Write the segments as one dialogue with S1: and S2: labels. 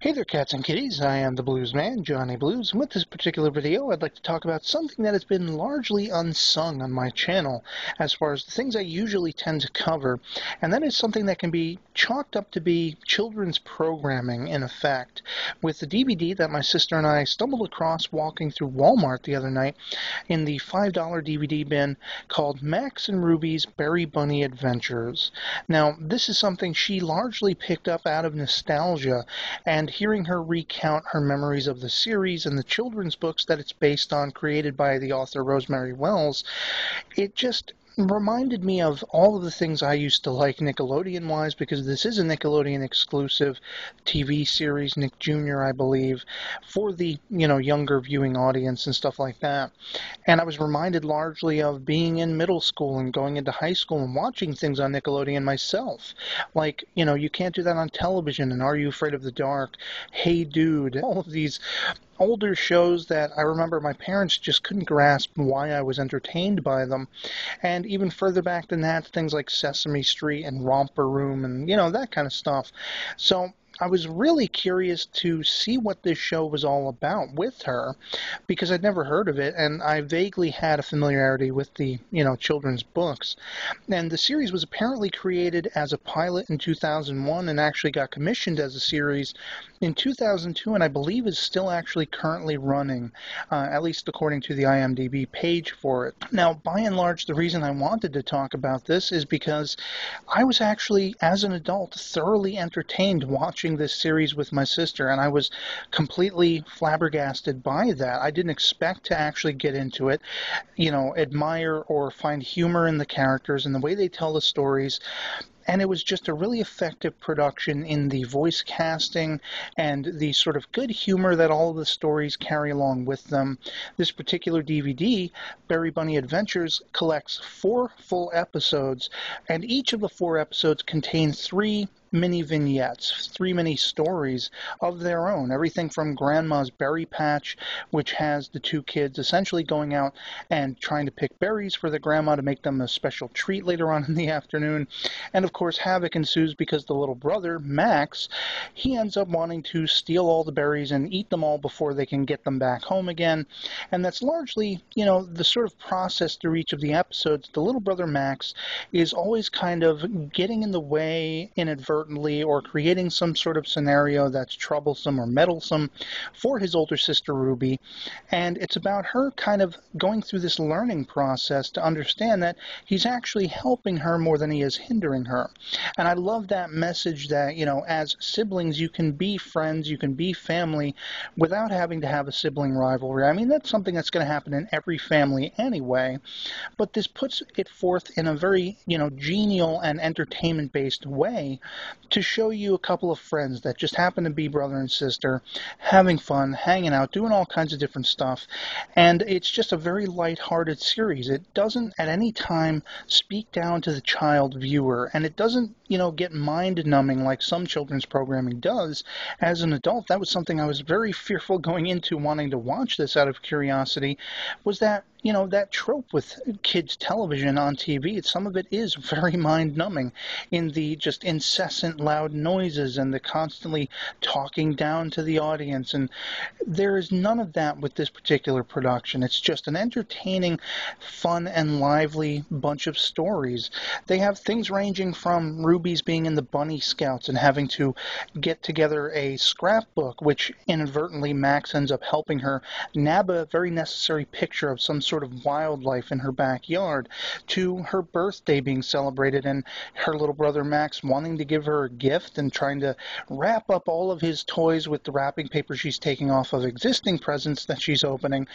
S1: Hey there, cats and kitties. I am the Blues Man, Johnny Blues, and with this particular video, I'd like to talk about something that has been largely unsung on my channel as far as the things I usually tend to cover, and that is something that can be chalked up to be children's programming, in effect, with the DVD that my sister and I stumbled across walking through Walmart the other night in the $5 DVD bin called Max and Ruby's Berry Bunny Adventures. Now, this is something she largely picked up out of nostalgia, and hearing her recount her memories of the series and the children's books that it's based on, created by the author Rosemary Wells, it just reminded me of all of the things I used to like Nickelodeon-wise, because this is a Nickelodeon exclusive TV series, Nick Jr., I believe, for the, younger viewing audience and stuff like that. And I was reminded largely of being in middle school and going into high school and watching things on Nickelodeon myself. Like, you can't do that on television, and Are You Afraid of the Dark, Hey Dude, all of these older shows that I remember my parents just couldn't grasp why I was entertained by them. And even further back than that, things like Sesame Street and Romper Room and, that kind of stuff. So I was really curious to see what this show was all about with her, because I'd never heard of it, and I vaguely had a familiarity with the, children's books. And the series was apparently created as a pilot in 2001 and actually got commissioned as a series in 2002, and I believe is still actually currently running, at least according to the IMDb page for it. Now, by and large, the reason I wanted to talk about this is because I was actually, as an adult, thoroughly entertained watching this series with my sister, and I was completely flabbergasted by that. I didn't expect to actually get into it, admire or find humor in the characters and the way they tell the stories. And it was just a really effective production in the voice casting and the sort of good humor that all of the stories carry along with them. This particular DVD, Berry Bunny Adventures, collects 4 full episodes, and each of the 4 episodes contain 3 mini vignettes, 3 mini stories of their own. Everything from Grandma's Berry Patch, which has the 2 kids essentially going out and trying to pick berries for their grandma to make them a special treat later on in the afternoon. And of course, havoc ensues because the little brother, Max, he ends up wanting to steal all the berries and eat them all before they can get them back home again. And that's largely, the sort of process through each of the episodes. The little brother, Max, is always kind of getting in the way inadvertently, or creating some sort of scenario that's troublesome or meddlesome for his older sister Ruby. And it's about her kind of going through this learning process to understand that he's actually helping her more than he is hindering her. And I love that message that, as siblings, you can be friends, you can be family without having to have a sibling rivalry. I mean, that's something that's going to happen in every family anyway, but this puts it forth in a very, genial and entertainment-based way to show you a couple of friends that just happen to be brother and sister, having fun, hanging out, doing all kinds of different stuff. And it's just a very lighthearted series. It doesn't at any time speak down to the child viewer, and it doesn't, get mind-numbing like some children's programming does. As an adult, that was something I was very fearful going into wanting to watch this out of curiosity, was that that trope with kids' television on TV, some of it is very mind-numbing in the just incessant loud noises and the constantly talking down to the audience. And there is none of that with this particular production. It's just an entertaining, fun, and lively bunch of stories. They have things ranging from Ruby's being in the Bunny Scouts and having to get together a scrapbook, which inadvertently Max ends up helping her nab a very necessary picture of some sort of wildlife in her backyard, to her birthday being celebrated and her little brother Max wanting to give her a gift and trying to wrap up all of his toys with the wrapping paper she's taking off of existing presents that she's opening,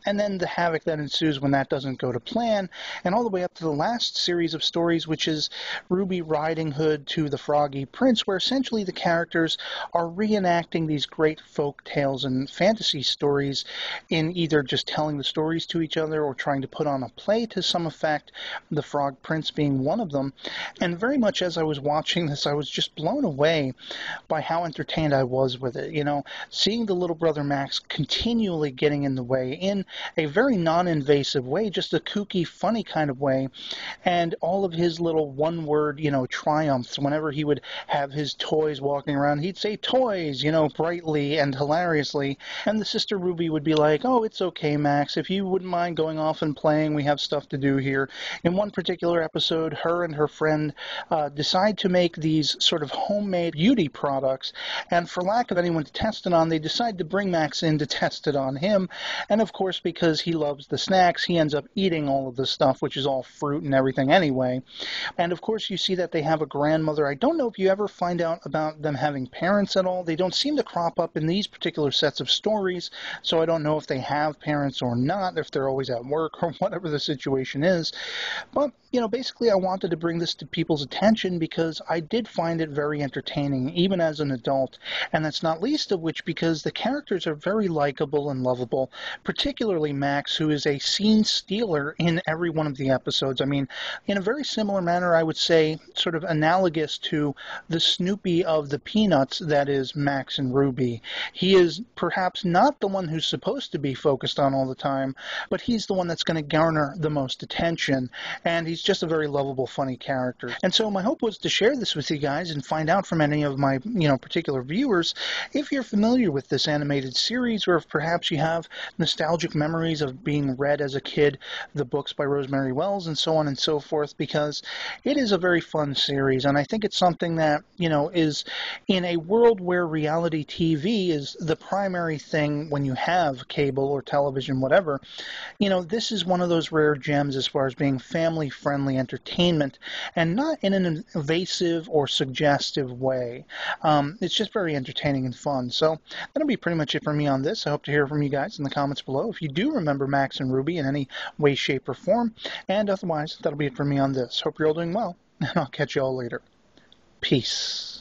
S1: and then the havoc that ensues when that doesn't go to plan, and all the way up to the last series of stories, which is Ruby Riding Hood to the Froggy Prince, where essentially the characters are reenacting these great folk tales and fantasy stories in either just telling the stories to each other other or trying to put on a play to some effect, the Frog Prince being one of them. And very much as I was watching this, I was just blown away by how entertained I was with it. Seeing the little brother Max continually getting in the way in a very non-invasive way, just a kooky, funny kind of way, and all of his little one-word, triumphs. Whenever he would have his toys walking around, he'd say toys, brightly and hilariously, and the sister Ruby would be like, oh, it's okay, Max, if you wouldn't mind going off and playing, we have stuff to do here. In one particular episode, her and her friend decide to make these sort of homemade beauty products, and for lack of anyone to test it on, they decide to bring Max in to test it on him, and of course, because he loves the snacks, he ends up eating all of the stuff, which is all fruit and everything anyway. And of course, you see that they have a grandmother. I don't know if you ever find out about them having parents at all. They don't seem to crop up in these particular sets of stories, so I don't know if they have parents or not, if they're always at work or whatever the situation is. But, basically I wanted to bring this to people's attention because I did find it very entertaining, even as an adult, and that's not least of which because the characters are very likable and lovable, particularly Max, who is a scene stealer in every one of the episodes. I mean, in a very similar manner, I would say, sort of analogous to the Snoopy of the Peanuts that is Max and Ruby. He is perhaps not the one who's supposed to be focused on all the time, but he's the one that's going to garner the most attention, and he's just a very lovable, funny character. And so my hope was to share this with you guys and find out from any of my, particular viewers if you're familiar with this animated series, or if perhaps you have nostalgic memories of being read as a kid the books by Rosemary Wells and so on and so forth, because it is a very fun series, and I think it's something that, is in a world where reality TV is the primary thing when you have cable or television, whatever, this is one of those rare gems as far as being family-friendly entertainment, and not in an invasive or suggestive way. It's just very entertaining and fun. So that'll be pretty much it for me on this. I hope to hear from you guys in the comments below if you do remember Max and Ruby in any way, shape, or form. And otherwise, that'll be it for me on this. Hope you're all doing well, and I'll catch you all later. Peace.